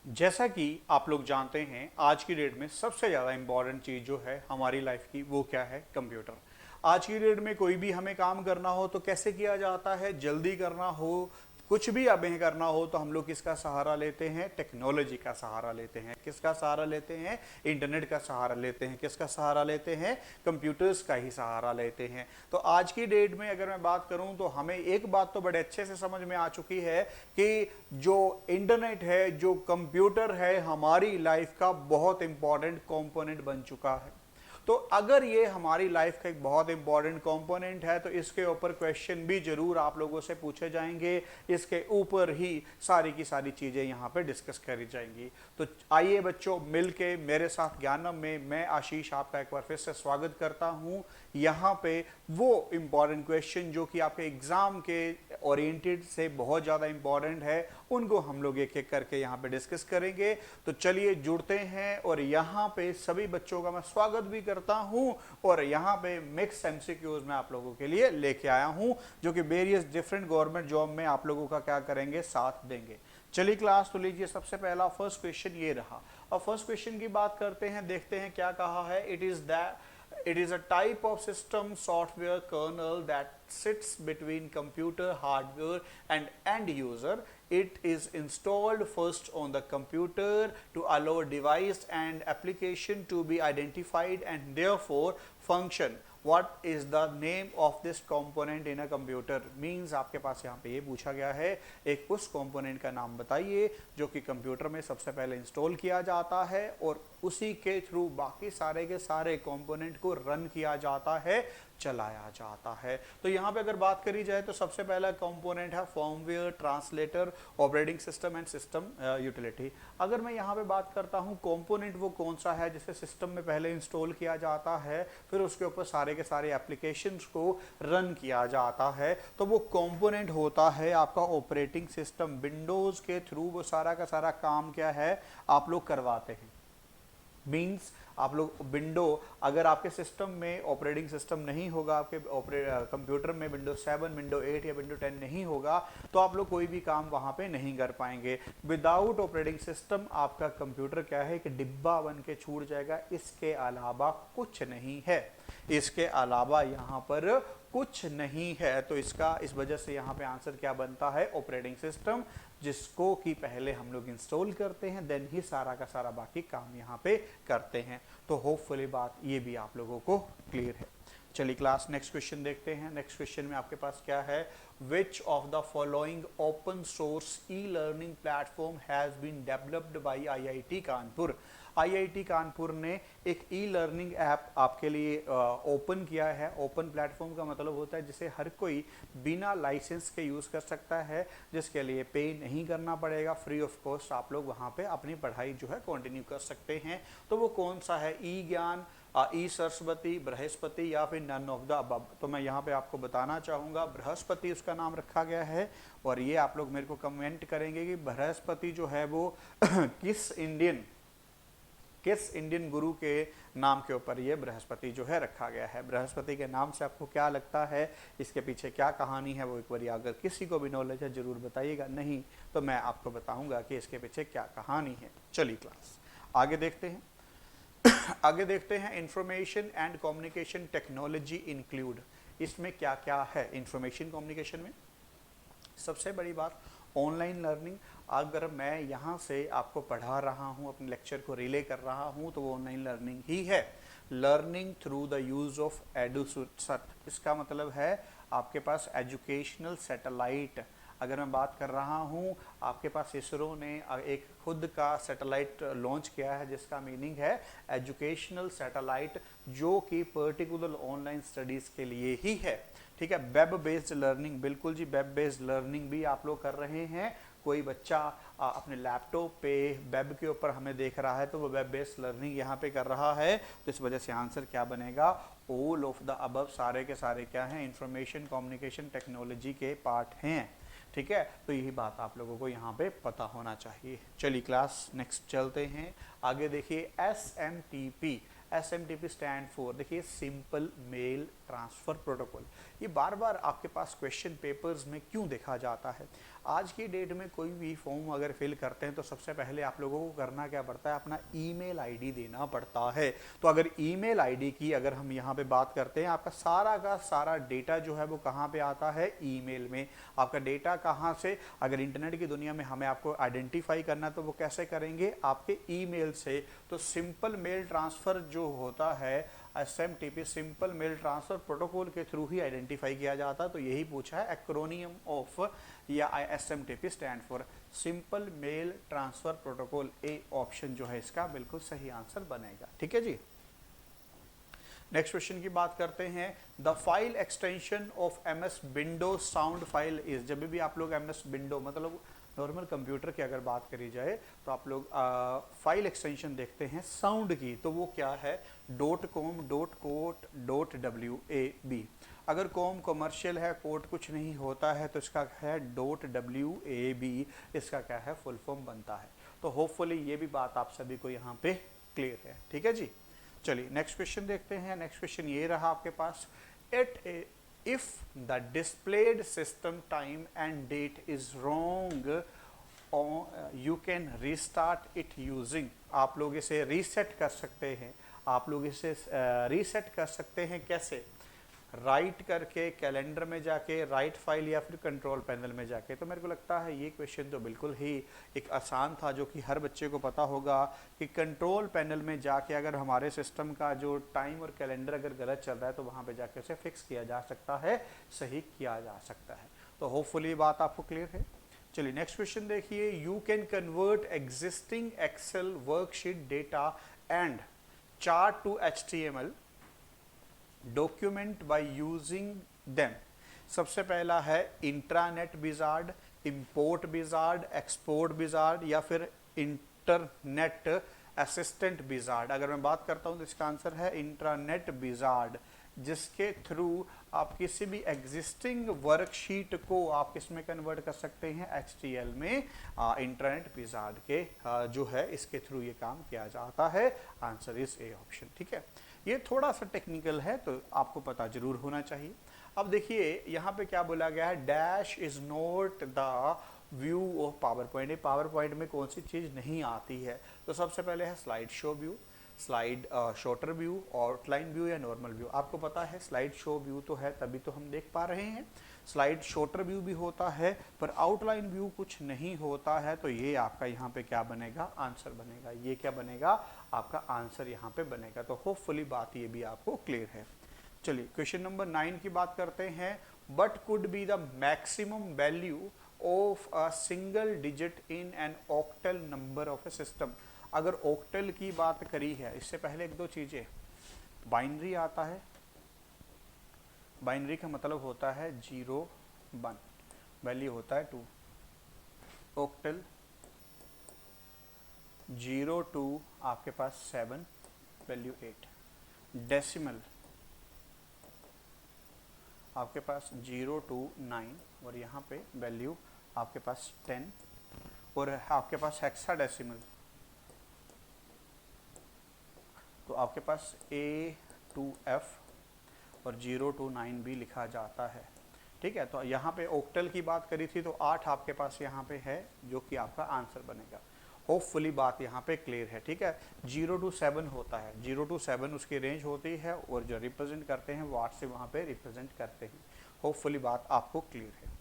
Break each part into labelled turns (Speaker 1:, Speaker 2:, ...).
Speaker 1: जैसा कि आप लोग जानते हैं, आज की डेट में सबसे ज़्यादा इम्पॉर्टेंट चीज़ जो है हमारी लाइफ की, वो क्या है? कंप्यूटर। आज की डेट में कोई भी हमें काम करना हो तो कैसे किया जाता है? जल्दी करना हो, कुछ भी हमें करना हो तो हम लोग किसका सहारा लेते हैं? टेक्नोलॉजी का सहारा लेते हैं। किसका सहारा लेते हैं? इंटरनेट का सहारा लेते हैं। किसका सहारा लेते हैं? कंप्यूटर्स का ही सहारा लेते हैं। तो आज की डेट में अगर मैं बात करूं तो हमें एक बात तो बड़े अच्छे से समझ में आ चुकी है कि जो इंटरनेट है, जो कंप्यूटर है, हमारी लाइफ का बहुत इंपॉर्टेंट कंपोनेंट बन चुका है। तो अगर ये हमारी लाइफ का एक बहुत इंपॉर्टेंट कंपोनेंट है तो इसके ऊपर क्वेश्चन भी जरूर आप लोगों से पूछे जाएंगे। इसके ऊपर ही सारी की सारी चीजें यहाँ पे डिस्कस करी जाएंगी। तो आइए बच्चों, मिलके मेरे साथ ज्ञानम में मैं आशीष आपका एक बार फिर से स्वागत करता हूँ। यहाँ पे वो इंपॉर्टेंट क्वेश्चन जो कि आपके एग्जाम के ओरिएंटेड से बहुत ज़्यादा इंपॉर्टेंट है, उनको हम लोग एक एक करके यहाँ पे डिस्कस करेंगे। तो चलिए जुड़ते हैं और यहाँ पे सभी बच्चों का मैं स्वागत भी करता हूँ। और यहाँ पे मिक्स एमसीक्यूज में आप लोगों के लिए लेके आया हूँ, जो कि वेरियस डिफरेंट गवर्नमेंट जॉब में आप लोगों का क्या करेंगे? साथ देंगे। चलिए क्लास तो लीजिए, सबसे पहला फर्स्ट क्वेश्चन ये रहा। अब फर्स्ट क्वेश्चन की बात करते हैं, देखते हैं क्या कहा है। It is a type of system software kernel that sits between computer hardware and end user. It is installed first on the computer to allow device and application to be identified and therefore function. What is the name of this component in a computer? Means आपके पास यहाँ पे ये पूछा गया है, एक उस component का नाम बताइए जो कि कंप्यूटर में सबसे पहले इंस्टॉल किया जाता है और उसी के थ्रू बाकी सारे के सारे कंपोनेंट को रन किया जाता है, चलाया जाता है। तो यहाँ पे अगर बात करी जाए तो सबसे पहला कंपोनेंट है firmware, translator, operating system and system utility. अगर मैं यहाँ पे बात करता हूँ कंपोनेंट वो कौन सा है जिसे सिस्टम में पहले इंस्टॉल किया जाता है, फिर उसके ऊपर सारे के सारे एप्लीकेशंस को रन किया जाता है, तो वो कंपोनेंट होता है आपका ऑपरेटिंग सिस्टम। विंडोज के थ्रू वो सारा का सारा काम क्या है आप लोग करवाते हैं। मीन्स आप लोग विंडो, अगर आपके सिस्टम में ऑपरेटिंग सिस्टम नहीं होगा, आपके कंप्यूटर में विंडो 7, विंडो 8 या विंडो 10 नहीं होगा, तो आप लोग कोई भी काम वहां पे नहीं कर पाएंगे। विदाउट ऑपरेटिंग सिस्टम आपका कंप्यूटर क्या है कि डिब्बा बन के छूट जाएगा, इसके अलावा कुछ नहीं है। इसके अलावा यहाँ पर कुछ नहीं है। तो इसका इस वजह से यहाँ पे आंसर क्या बनता है? ऑपरेटिंग सिस्टम, जिसको कि पहले हम लोग इंस्टॉल करते हैं, देन ही सारा का सारा बाकी काम यहाँ पे करते हैं। तो होपफुली बात ये भी आप लोगों को क्लियर है। चलिए क्लास नेक्स्ट क्वेश्चन देखते हैं। नेक्स्ट क्वेश्चन में आपके पास क्या है? Which of the following open source e learning platform has been developed by IIT Kanpur. IIT Kanpur ने एक ई लर्निंग ऐप आपके लिए ओपन किया है। ओपन प्लेटफॉर्म का मतलब होता है जिसे हर कोई बिना लाइसेंस के यूज़ कर सकता है, जिसके लिए पे नहीं करना पड़ेगा, फ्री ऑफ कॉस्ट आप लोग वहाँ पे अपनी पढ़ाई जो है कंटिन्यू कर सकते हैं। तो वो कौन सा है? ई ज्ञान, ई सरस्वती, बृहस्पति या फिर नन ऑफ द अबव। तो मैं यहाँ पे आपको बताना चाहूँगा बृहस्पति उसका नाम रखा गया है। और ये आप लोग मेरे को कमेंट करेंगे कि बृहस्पति जो है वो किस इंडियन गुरु के नाम के ऊपर ये बृहस्पति जो है रखा गया है। बृहस्पति के नाम से आपको क्या लगता है? इसके पीछे क्या कहानी है वो एक बार अगर किसी को भी नॉलेज है जरूर बताइएगा, नहीं तो मैं आपको बताऊंगा कि इसके पीछे क्या कहानी है। चलिए क्लास आगे देखते हैं। आगे देखते हैं, information and communication technology include. इसमें क्या क्या है इंफॉर्मेशन कम्युनिकेशन में? सबसे बड़ी बात ऑनलाइन लर्निंग। अगर मैं यहाँ से आपको पढ़ा रहा हूँ, अपने लेक्चर को रिले कर रहा हूँ, तो वो ऑनलाइन लर्निंग ही है। Learning through the use of EduSat, इसका मतलब है आपके पास एजुकेशनल सैटेलाइट। अगर मैं बात कर रहा हूँ, आपके पास इसरो ने एक खुद का सैटेलाइट लॉन्च किया है जिसका मीनिंग है एजुकेशनल सैटेलाइट, जो कि पर्टिकुलर ऑनलाइन स्टडीज़ के लिए ही है। ठीक है, वेब बेस्ड लर्निंग, बिल्कुल जी, वेब बेस्ड लर्निंग भी आप लोग कर रहे हैं। कोई बच्चा अपने लैपटॉप पे वेब के ऊपर हमें देख रहा है तो वो वेब बेस्ड लर्निंग यहाँ पे कर रहा है। तो इस वजह से आंसर क्या बनेगा? ऑल ऑफ द अबव, सारे के सारे क्या हैं? इंफॉर्मेशन कम्युनिकेशन टेक्नोलॉजी के पार्ट हैं। ठीक है, तो यही बात आप लोगों को यहाँ पे पता होना चाहिए। चलिए क्लास नेक्स्ट चलते हैं। आगे देखिए, SMTP SMTP स्टैंड फॉर, देखिए सिंपल मेल ट्रांसफ़र प्रोटोकॉल। ये बार बार आपके पास क्वेश्चन पेपर्स में क्यों देखा जाता है? आज की डेट में कोई भी फॉर्म अगर फिल करते हैं तो सबसे पहले आप लोगों को करना क्या पड़ता है, अपना ईमेल आईडी देना पड़ता है। तो अगर ईमेल आईडी की अगर हम यहाँ पे बात करते हैं, आपका सारा का सारा डेटा जो है वो कहाँ पे आता है, ईमेल में। आपका डेटा कहाँ से, अगर इंटरनेट की दुनिया में हमें आपको आइडेंटिफाई करना तो वो कैसे करेंगे, आपके ईमेल से। तो सिंपल मेल ट्रांसफ़र जो होता है SMTP simple mail transfer protocol के थ्रू ही आइडेंटिफाई किया जाता है। तो यही पूछा है, एक्रोनियम ऑफ या SMTP stand for simple mail transfer protocol. A option जो है इसका बिल्कुल सही आंसर बनेगा। ठीक है जी। नेक्स्ट क्वेश्चन की बात करते हैं। The file extension of MS window sound file is, जब भी आप लोग MS विंडो मतलब नॉर्मल कंप्यूटर की अगर बात करी जाए तो आप लोग फाइल एक्सटेंशन देखते हैं साउंड की, तो वो क्या है, .com, .quote, अगर कॉम कमर्शियल है, कोट कुछ नहीं होता है, तो इसका है .wab, इसका क्या है, फुल फॉर्म बनता है। तो होपफुली ये भी बात आप सभी को यहाँ पे क्लियर है। ठीक है जी। चलिए नेक्स्ट क्वेश्चन देखते हैं। नेक्स्ट क्वेश्चन ये रहा आपके पास, if the displayed system time and date is wrong, you can restart it using, आप लोग इसे रीसेट कर सकते हैं। आप लोग इसे रीसेट कर सकते हैं कैसे, राइट करके कैलेंडर में जाके, राइट फाइल या फिर कंट्रोल पैनल में जाके। तो मेरे को लगता है ये क्वेश्चन तो बिल्कुल ही एक आसान था, जो कि हर बच्चे को पता होगा कि कंट्रोल पैनल में जाके अगर हमारे सिस्टम का जो टाइम और कैलेंडर अगर गलत चल रहा है तो वहाँ पे जाके उसे फिक्स किया जा सकता है, सही किया जा सकता है। तो होपफुली ये बात आपको क्लियर है। चलिए नेक्स्ट क्वेश्चन देखिए, you can convert existing Excel worksheet data and chart to HTML document by using them. सबसे पहला है intranet wizard, import wizard, export wizard या फिर इंटरनेट असिस्टेंट विजार्ड। अगर मैं बात करता हूं तो इसका आंसर है इंट्रानेट विजार्ड, जिसके थ्रू आप किसी भी एग्जिस्टिंग वर्कशीट को आप किसमें कन्वर्ट कर सकते हैं, HTML में। इंटरनेट विजार्ड के जो है इसके थ्रू ये काम किया जाता है। Answer is A option. ठीक है, ये थोड़ा सा टेक्निकल है तो आपको पता जरूर होना चाहिए। अब देखिए यहाँ पे क्या बोला गया है, dash is not the view of power point. ये पावर पॉइंट में कौन सी चीज़ नहीं आती है, तो सबसे पहले है slide show view, slide shorter view, outline view या नॉर्मल व्यू। आपको पता है स्लाइड शो व्यू तो है तभी तो हम देख पा रहे हैं, स्लाइड शॉर्टर व्यू भी होता है पर आउटलाइन व्यू कुछ नहीं होता है। तो ये आपका यहाँ पे क्या बनेगा, आंसर बनेगा। ये क्या बनेगा, आपका आंसर यहाँ पे बनेगा। तो होपफुली बात ये भी आपको क्लियर है। चलिए क्वेश्चन नंबर 9 की बात करते हैं। But could be the maximum value of a single digit in an octal number of A system. अगर ऑक्टल की बात करी है, इससे पहले एक दो चीजें, बाइनरी आता है, बाइनरी का मतलब होता है 0 1, वैल्यू होता है 2, ऑक्टल 0 2 आपके पास 7, वैल्यू 8, डेसिमल आपके पास 0 2 9 और यहाँ पे वैल्यू आपके पास 10, और आपके पास हेक्साडेसिमल तो आपके पास A to F और 0 to 9 भी लिखा जाता है। ठीक है, तो यहाँ पे ऑक्टल की बात करी थी तो 8 आपके पास यहाँ पे है, जो कि आपका आंसर बनेगा। होपफुली बात यहाँ पे क्लियर है। ठीक है, 0 to 7 होता है, 0 to 7 उसकी रेंज होती है और जो रिप्रेजेंट करते हैं वो 8 से वहाँ पे रिप्रेजेंट करते हैं। होपफुली बात आपको क्लियर है।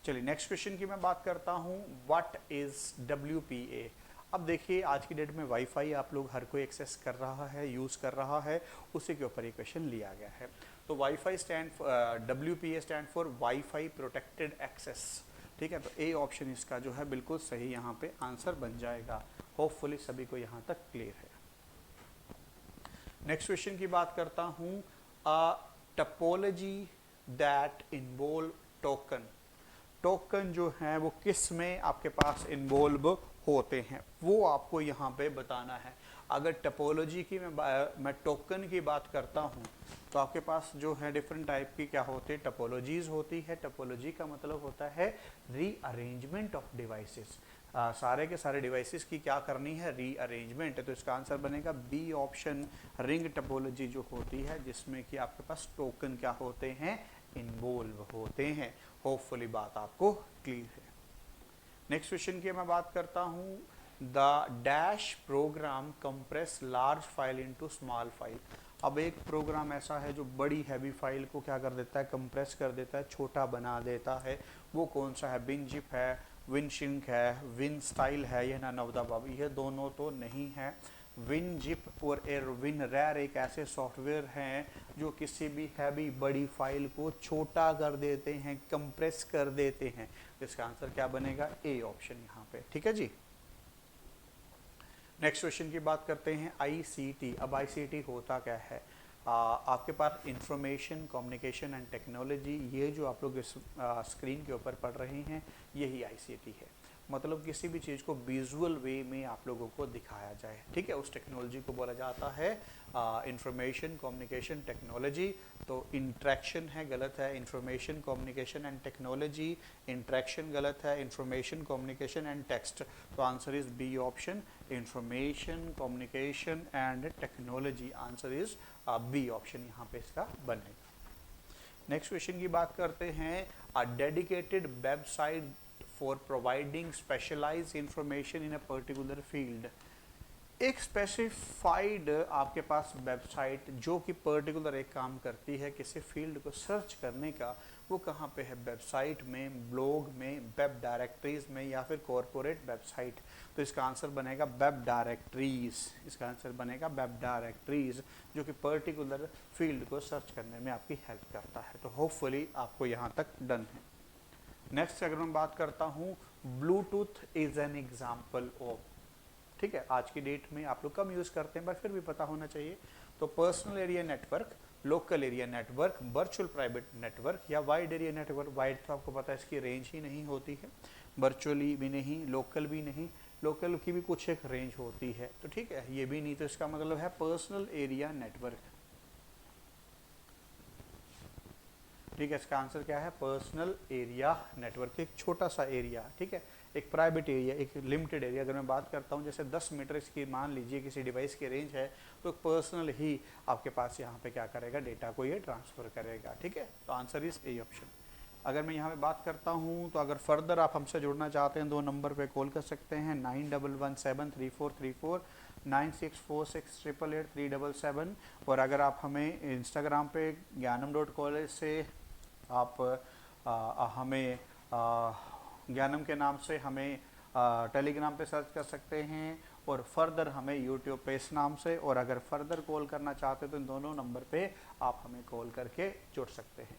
Speaker 1: चलिए नेक्स्ट क्वेश्चन की मैं बात करता हूँ, व्हाट इज WPA। अब देखिए आज की डेट में वाईफाई आप लोग हर कोई एक्सेस कर रहा है, यूज़ कर रहा है, उसी के ऊपर ये क्वेश्चन लिया गया है। तो WiFi stand WPA stand for WiFi protected access. ठीक है, तो ए ऑप्शन इसका जो है बिल्कुल सही यहाँ पे आंसर बन जाएगा। होपफुली सभी को यहाँ तक क्लियर है। नेक्स्ट क्वेश्चन की बात करता हूँ, topology that involve token. Token जो है वो किस में आपके पास इन्वॉल्व होते हैं, वो आपको यहाँ पे बताना है। अगर टपोलॉजी की मैं टोकन की बात करता हूँ तो आपके पास जो है डिफरेंट टाइप की क्या होती है, टपोलॉजीज होती है। टपोलॉजी का मतलब होता है रीअरेंजमेंट ऑफ डिवाइसेस। सारे के सारे डिवाइसेस की क्या करनी है, रीअरेंजमेंट। तो इसका आंसर बनेगा बी ऑप्शन, रिंग टोपोलॉजी जो होती है जिसमें कि आपके पास टोकन क्या होते हैं, इन्वॉल्व होते हैं। होपफुली बात आपको क्लियर है। नेक्स्ट क्वेश्चन की मैं बात करता हूँ, the dash program compress large file into small file. अब एक प्रोग्राम ऐसा है जो बड़ी हैवी फाइल को क्या कर देता है, कंप्रेस कर देता है, छोटा बना देता है। वो कौन सा है, विनजिप है, विनसिंक है, विनस्टाइल है, या ना नवदाबाब, ये दोनों तो नहीं है। विनजिप और विनरैर एक ऐसे सॉफ्टवेयर हैं जो किसी भी हैवी बड़ी फाइल को छोटा कर देते हैं, कंप्रेस कर देते हैं। तो इसका आंसर क्या बनेगा, ए ऑप्शन यहाँ पे। ठीक है जी। नेक्स्ट क्वेश्चन की बात करते हैं, आईसीटी। अब आईसीटी होता क्या है, आपके पास इंफॉर्मेशन कम्युनिकेशन एंड टेक्नोलॉजी, ये जो आप लोग इस स्क्रीन के ऊपर पढ़ रहे हैं यही आईसीटी है। मतलब किसी भी चीज़ को विजुअल वे में आप लोगों को दिखाया जाए। ठीक है, उस टेक्नोलॉजी को बोला जाता है इंफॉर्मेशन कम्युनिकेशन टेक्नोलॉजी। तो इंट्रैक्शन है, गलत है, information communication and technology. Interaction गलत है, इंफॉर्मेशन कम्युनिकेशन एंड टेक्स्ट। तो answer is B option, information communication and technology. Answer is B option यहाँ पे इसका बनेगा। नेक्स्ट क्वेश्चन की बात करते हैं, a dedicated website for providing specialised information in a particular field. एक स्पेसिफाइड आपके पास वेबसाइट जो कि पर्टिकुलर एक काम करती है किसी फील्ड को सर्च करने का, वो कहाँ पे है, वेबसाइट में, ब्लॉग में, वेब डायरेक्टरीज में, या फिर कॉरपोरेट वेबसाइट। तो इसका आंसर बनेगा वेब डायरेक्टरीज। इसका आंसर बनेगा वेब डायरेक्टरीज, जो कि पर्टिकुलर फील्ड को सर्च करने में आपकी हेल्प करता है। तो होपफुली आपको यहाँ तक डन है। नेक्स्ट अगर मैं बात करता हूँ, Bluetooth is an example of. ठीक है, आज की डेट में आप लोग कम यूज़ करते हैं पर फिर भी पता होना चाहिए। तो personal area network, local area network, virtual private network, या वाइड एरिया नेटवर्क। वाइड तो आपको पता है इसकी रेंज ही नहीं होती है, वर्चुअली भी नहीं, लोकल भी नहीं, लोकल की भी कुछ एक रेंज होती है। तो ठीक है, ये भी नहीं, तो इसका मतलब है पर्सनल एरिया नेटवर्क। ठीक है, इसका आंसर क्या है, पर्सनल एरिया नेटवर्क। एक छोटा सा एरिया, ठीक है, एक प्राइवेट एरिया, एक लिमिटेड एरिया। अगर मैं बात करता हूँ जैसे 10 मीटर इसकी मान लीजिए किसी डिवाइस की रेंज है, तो पर्सनल ही आपके पास यहाँ पे क्या करेगा, डेटा को ये ट्रांसफ़र करेगा। ठीक है, तो आंसर इज ए ऑप्शन। अगर मैं यहाँ पे बात करता हूँ तो अगर फर्दर आप हमसे जुड़ना चाहते हैं, 2 नंबर पे कॉल कर सकते हैं, 91173434, 9646888377। और अगर आप हमें इंस्टाग्राम पे ज्ञानम.कॉलेज से आप हमें ज्ञानम के नाम से हमें टेलीग्राम पे सर्च कर सकते हैं, और फर्दर हमें यूट्यूब पे इस नाम से। और अगर फर्दर कॉल करना चाहते हैं तो इन दोनों नंबर पे आप हमें कॉल करके जुड़ सकते हैं।